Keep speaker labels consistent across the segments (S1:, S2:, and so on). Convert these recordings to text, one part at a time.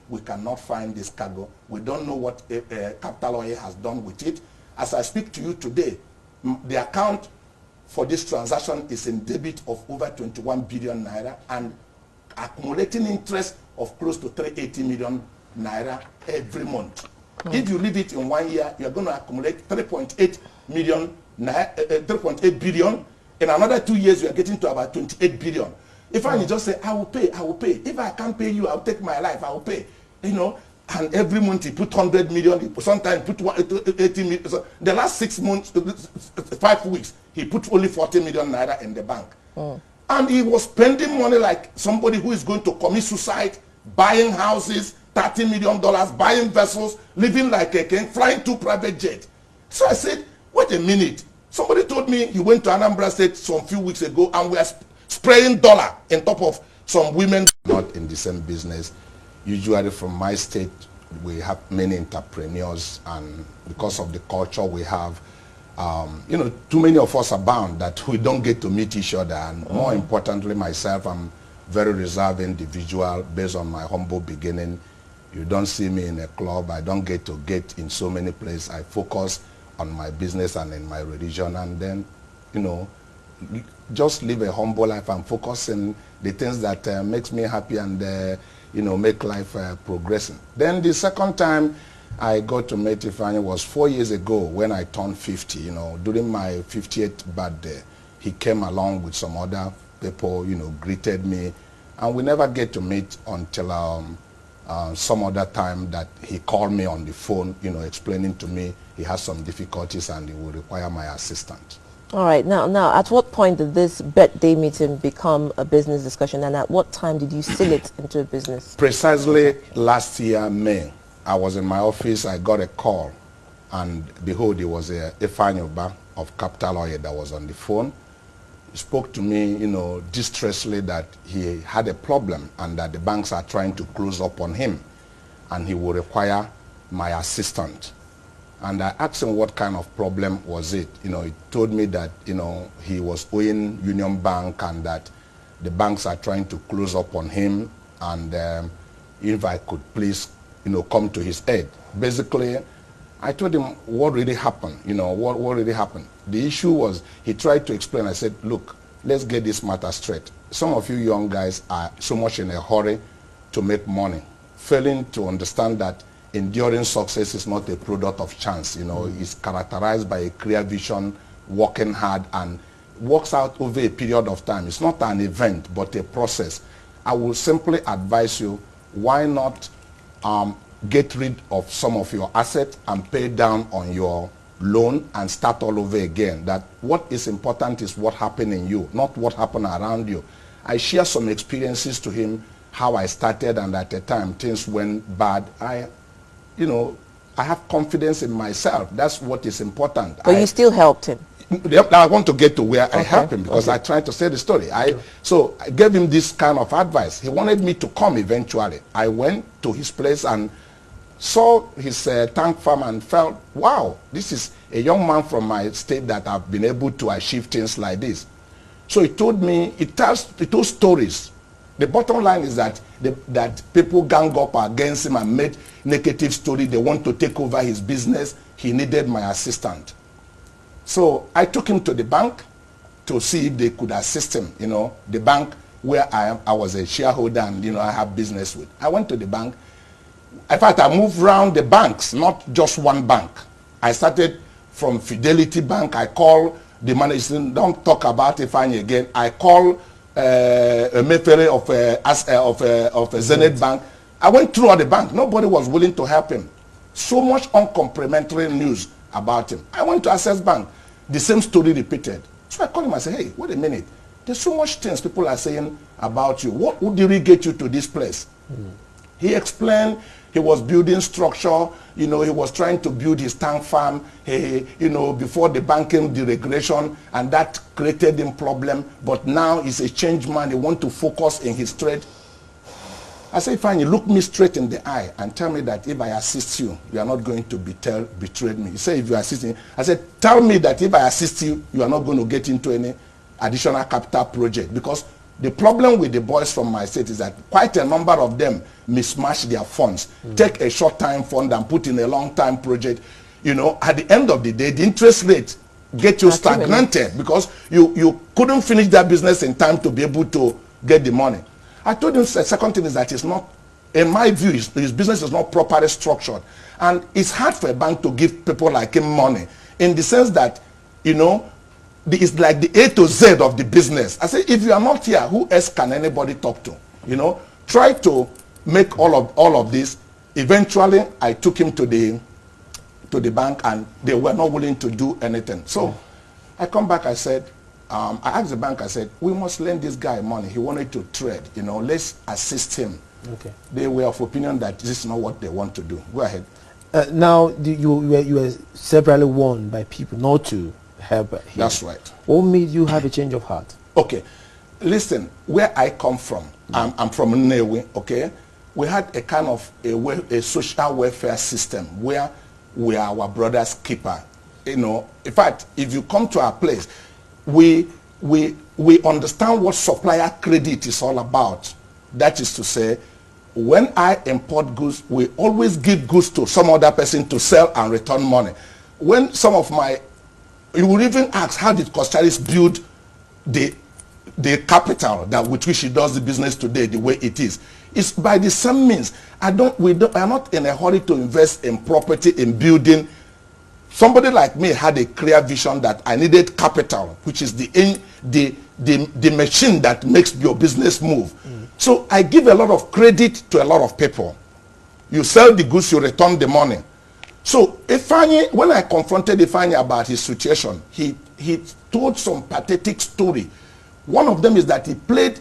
S1: we cannot find this cargo. We don't know what Capital Oil has done with it. As I speak to you today, the account for this transaction is in debit of over 21 billion naira and accumulating interest of close to 380 million naira every month. If you leave it in 1 year, you're going to accumulate 3.8 billion. In another 2 years, you are getting to about 28 billion. If I just say, I will pay, I will pay. If I can't pay you, I'll take my life, I will pay. You know, and every month he put 100 million, sometimes put 80 million. So the last 6 months, 5 weeks, he put only 40 million naira in the bank. And he was spending money like somebody who is going to commit suicide, buying houses, $30 million, buying vessels, living like a king, flying 2 private jets. So I said, wait a minute. Somebody told me he went to Anambra State some few weeks ago and we are spraying dollar on top of some women. Not in the same business. Usually from my state, we have many entrepreneurs, and because of the culture we have, you know, too many of us are bound that we don't get to meet each other. And more importantly, myself, I'm very reserved individual based on my humble beginning. You don't see me in a club. I don't get to get in so many places. I focus on my business and in my religion, and then, you know, just live a humble life and focus on the things that makes me happy and, you know, make life progressing. Then the second time I got to meet Ifeanyi was 4 years ago when I turned 50, you know, during my 50th birthday. He came along with some other people, you know, greeted me, and we never get to meet until some other time that he called me on the phone, you know, explaining to me he has some difficulties and he will require my assistance.
S2: All right. Now, at what point did this birthday meeting become a business discussion, and at what time did you seal it into a business?
S1: Precisely last year, May, I was in my office, I got a call, and behold, it was Ifeanyi Uba of Capital Oil that was on the phone. He spoke to me, you know, distressfully that he had a problem and that the banks are trying to close up on him and he will require my assistance. And I asked him what kind of problem was it. You know, he told me that, you know, he was owing Union Bank and that the banks are trying to close up on him, and if I could please, you know, come to his aid. Basically, I told him what really happened, you know, what really happened. The issue was, he tried to explain. I said, look, let's get this matter straight. Some of you young guys are so much in a hurry to make money, failing to understand that enduring success is not a product of chance. You know, it's characterized by a clear vision, working hard, and works out over a period of time. It's not an event, but a process. I will simply advise you, why not get rid of some of your assets and pay down on your loan and start all over again. That what is important is what happened in you, not what happened around you. I share some experiences to him, how I started, and at the time things went bad. You know, I have confidence in myself. That's what is important.
S2: But you still helped him.
S1: I want to get to where I helped him, because I tried to say the story. So I gave him this kind of advice. He wanted me to come eventually. I went to his place and saw his tank farm and felt, wow, this is a young man from my state that have been able to achieve things like this. So he told me, he told stories. The bottom line is that that people gang up against him and made negative story. They want to take over his business. He needed my assistant. So I took him to the bank to see if they could assist him. You know, the bank where I was a shareholder and, you know, I have business with. I went to the bank. In fact, I moved around the banks, not just one bank. I started from Fidelity Bank. I called the manager. Don't talk about Ifeanyi again. I called a Mefere of Zenith Bank. I went through all the bank. Nobody was willing to help him. So much uncomplimentary news about him. I went to Access Bank. The same story repeated. So I called him. I said, hey, wait a minute. There's so much things people are saying about you. What would really get you to this place? He explained he was building structure. You know, he was trying to build his tank farm, you know, before the banking deregulation, and that created him problem. But now he's a changed man. He wants to focus in his trade. I said, fine, you look me straight in the eye and tell me that if I assist you, you are not going to betray me. He said, if you assist me, I said, tell me that if I assist you, you are not going to get into any additional capital project, because The problem with the boys from my state is that quite a number of them mismatch their funds, take a short-time fund and put in a long-time project. You know, at the end of the day, the interest rate get you stagnated because you couldn't finish that business in time to be able to get the money. I told him the second thing is that it's not, in my view, his business is not properly structured. And it's hard for a bank to give people like him money in the sense that, you know, it's like the A to Z of the business. I say, if you are not here, who else can anybody talk to? You know, try to make all of this. Eventually, I took him to the bank, and they were not willing to do anything. So I come back, I said, I asked the bank, I said, we must lend this guy money. He wanted to trade, you know, let's assist him. Okay. They were of opinion that this is not what they want to do. Go ahead.
S3: Now, you were severally warned by people not to help him.
S1: That's right.
S3: What made you have a change of heart?
S1: Okay. Listen, where I come from, I'm from Nnewi, okay? We had a kind of a social welfare system where we are our brother's keeper. You know, in fact, if you come to our place, we understand what supplier credit is all about. That is to say, when I import goods, we always give goods to some other person to sell and return money. When some of my, you will even ask, how did Coscharis build the capital that with which he does the business today the way it is? It's by the same means. I'm not in a hurry to invest in property, in building. Somebody like me had a clear vision that I needed capital, which is the machine that makes your business move. So I give a lot of credit to a lot of people. You sell the goods, you return the money. So Ifeanyi, when I confronted Ifeanyi about his situation, he told some pathetic story. One of them is that he played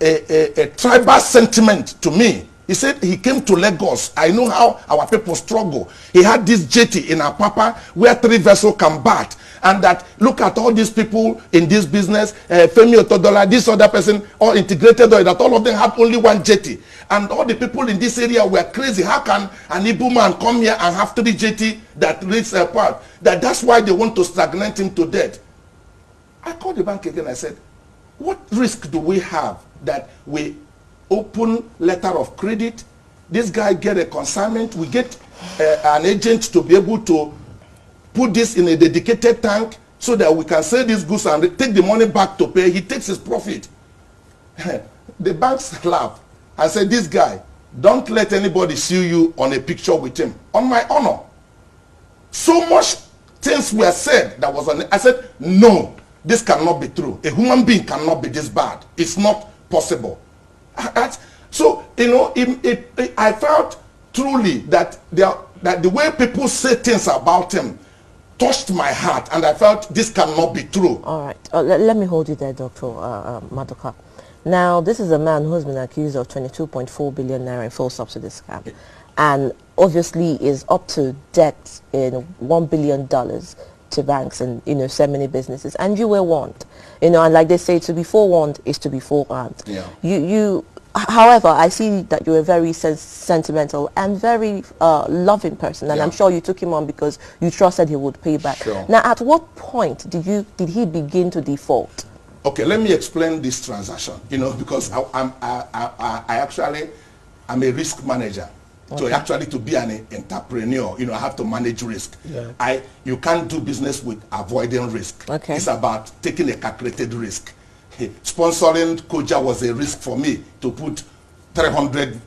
S1: a tribal sentiment to me. He said he came to Lagos. I know how our people struggle. He had this jetty in Apapa where 3 vessels can bat. And that, look at all these people in this business, Femi Otodola, this other person, all integrated, that all of them have only one jetty. And all the people in this area were crazy. How can an Igbo man come here and have 3 jetty that reach apart? That's why they want to stagnate him to death. I called the bank again. I said, what risk do we have that we open letter of credit, this guy get a consignment, we get an agent to be able to put this in a dedicated tank so that we can sell these goods and take the money back to pay. He takes his profit. The banks laugh and say, this guy, don't let anybody see you on a picture with him. On my honor. So much things were said that was on it. I said, no, this cannot be true. A human being cannot be this bad. It's not possible. So, you know, I felt truly that the way people say things about him touched my heart, and I felt this cannot be true.
S2: All right. Let me hold you there, Dr. Maduka. Now, this is a man who has been accused of 22.4 billion naira in full subsidy scam, and obviously is up to debt in $1 billion to banks and, you know, so many businesses. And you were warned, you know, and like they say, to be forewarned is to be forearmed. Yeah. However, I see that you're a very sentimental and very loving person, and I'm sure you took him on because you trusted he would pay back. Sure. Now, at what point did he begin to default?
S1: Okay, let me explain this transaction. You know, because I actually am a risk manager. Okay. So actually, to be an entrepreneur, you know, I have to manage risk. Yeah. You can't do business with avoiding risk. Okay. It's about taking a calculated risk. Sponsoring Koja was a risk for me to put 1,000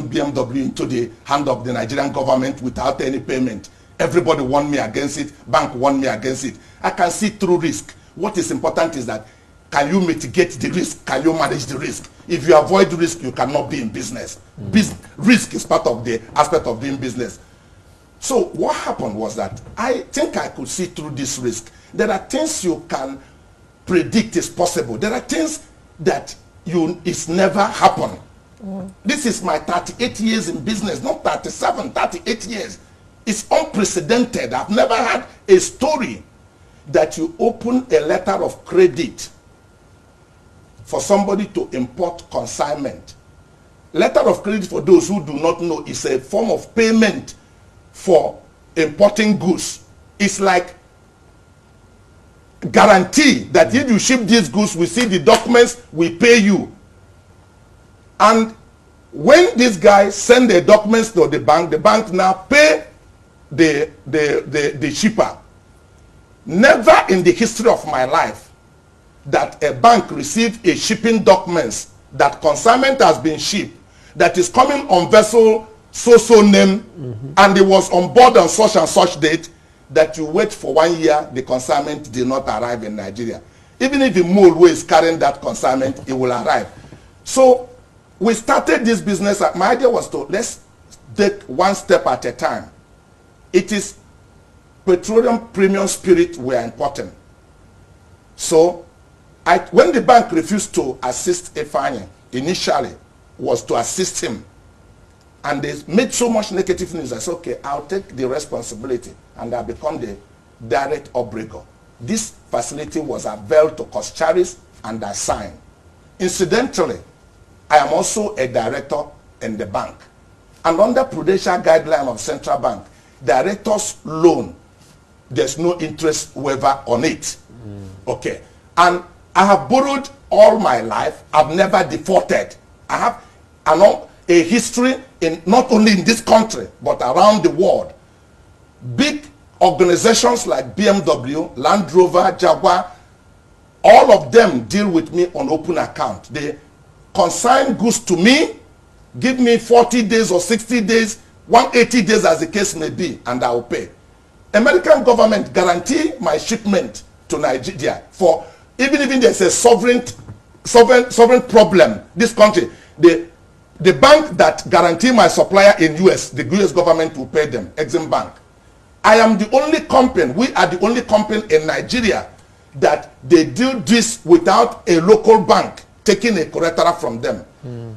S1: BMW into the hand of the Nigerian government without any payment. Everybody warned me against it. Bank warned me against it. I can see through risk. What is important is that, can you mitigate the risk? Can you manage the risk? If you avoid risk, you cannot be in business. Risk is part of the aspect of doing business. So what happened was that I think I could see through this risk. There are things you can predict is possible. There are things that it's never happened. This is my 38 years in business, not 37, 38 years. It's unprecedented. I've never had a story that you open a letter of credit for somebody to import consignment. Letter of credit, for those who do not know, is a form of payment for importing goods. It's like guarantee that if you ship these goods, we see the documents, we pay you. And when this guy send the documents to the bank now pay the shipper. Never in the history of my life that a bank received a shipping documents that consignment has been shipped, that is coming on vessel so name, and it was on board on such and such date, that you wait for 1 year, the consignment did not arrive in Nigeria. Even if the mole who is carrying that consignment, it will arrive. So we started this business. My idea was to let's take one step at a time. It is petroleum premium spirit were important. So when the bank refused to assist Ifeanyi, initially was to assist him. And they made so much negative news. I said, okay, I'll take the responsibility and I'll become the direct obligor. This facility was availed to Coscharis and I signed. Incidentally, I am also a director in the bank. And under prudential guideline of central bank, director's loan, there's no interest waiver on it. Okay. And I have borrowed all my life. I've never defaulted. I have a history in not only in this country but around the world. Big organizations like BMW, Land Rover, Jaguar, all of them deal with me on open account. They consign goods to me, give me 40 days or 60 days, 180 days as the case may be, and I will pay. American government guarantee my shipment to Nigeria for even if there's a sovereign problem. This country, the bank that guarantee my supplier in US, the US government will pay them, Exim Bank. I am the only company, we are the only company in Nigeria that they do this without a local bank taking a collateral from them.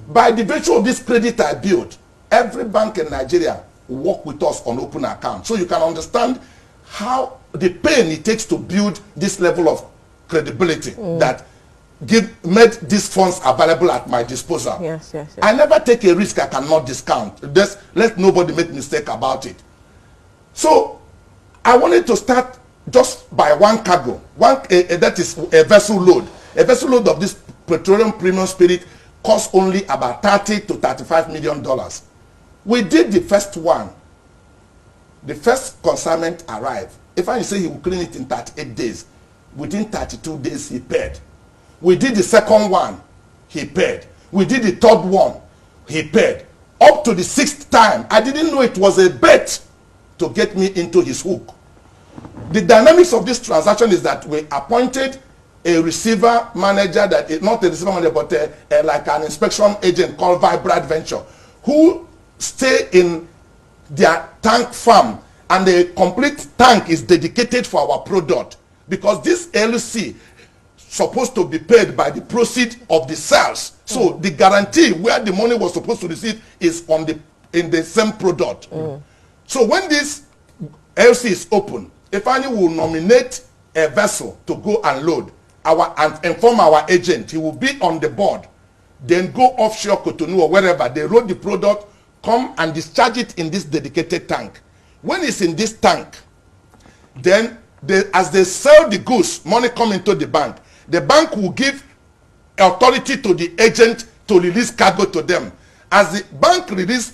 S1: By the virtue of this credit I built, every bank in Nigeria will work with us on open account. So you can understand how the pain it takes to build this level of credibility that made these funds available at my disposal.
S2: Yes.
S1: I never take a risk I cannot discount. Let nobody make mistake about it. So I wanted to start just by one cargo, that is a vessel load. A vessel load of this petroleum premium spirit costs only about $30 to $35 million. We did the first one. The first consignment arrived. If I say he will clean it in 38 days, within 32 days he paid. We did the second one, he paid. We did the third one, he paid. Up to the sixth time, I didn't know it was a bet to get me into his hook. The dynamics of this transaction is that we appointed a receiver manager, that is not a receiver manager, but like an inspection agent called Vibrant Venture, who stay in their tank farm, and the complete tank is dedicated for our product, because this LC supposed to be paid by the proceeds of the sales. So the guarantee where the money was supposed to receive is in the same product. So when this LC is open, Ifeanyi will nominate a vessel to go and load and inform our agent. He will be on the board, then go offshore Cotonou or wherever. They load the product, come and discharge it in this dedicated tank. When it's in this tank, then as they sell the goods, money come into the bank. The bank will give authority to the agent to release cargo to them. As the bank release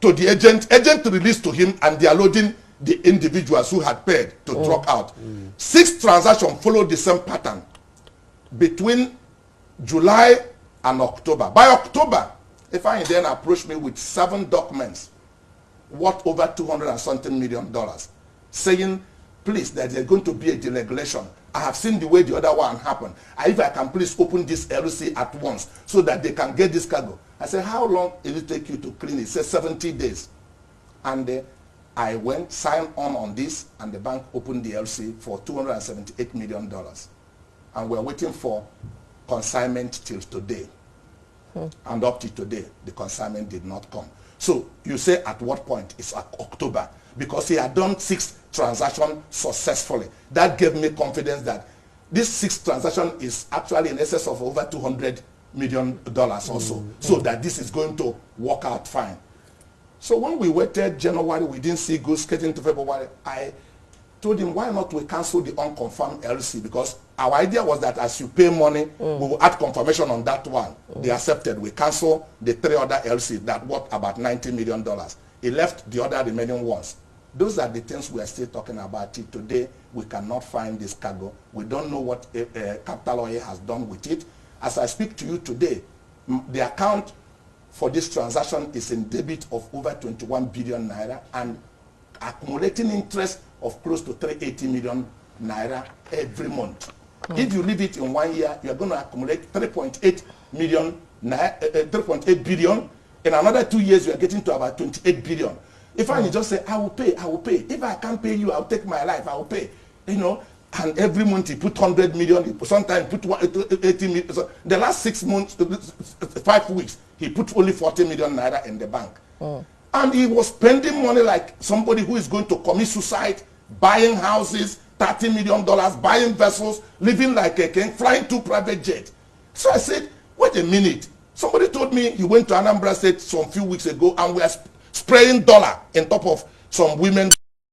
S1: to the agent release to him, and they are loading the individuals who had paid to truck out. 6 transactions followed the same pattern between July and October. By October, Ifeanyi then approached me with 7 documents worth over $200 and something million, saying, please, that there's going to be a deregulation. I have seen the way the other one happened. If I can please open this LC at once so that they can get this cargo. I said, how long will it take you to clean it? He said 70 days. And I went, signed on this, and the bank opened the LC for $278 million. And we're waiting for consignment till today. And up to today, the consignment did not come. So you say at what point? It's October. Because he had done 6 transactions successfully. That gave me confidence that this 6th transaction is actually in excess of over $200 million also. So that this is going to work out fine. So when we waited January, we didn't see goods. Getting to February, I told him, why not we cancel the unconfirmed LC? Because our idea was that as you pay money, we will add confirmation on that one. They accepted. We cancel the 3 other LC that worth about $90 million. He left the other remaining ones. Those are the things we are still talking about. Today, we cannot find this cargo. We don't know what Capital Oil has done with it. As I speak to you today, the account for this transaction is in debit of over 21 billion naira and accumulating interest of close to 380 million naira every month. If you leave it in 1 year, you are going to accumulate 3.8 billion. In another 2 years, you are getting to about 28 billion. If I just say, I will pay, I will pay. If I can't pay you, I'll take my life, I will pay. You know, and every month he put 100 million, sometimes put 80 million. So the last 6 months, 5 weeks, he put only 40 million naira in the bank. And he was spending money like somebody who is going to commit suicide, buying houses, $30 million, buying vessels, living like a king, flying 2 private jets. So I said, wait a minute. Somebody told me he went to Anambra State some few weeks ago and we are spraying dollar on top of some women.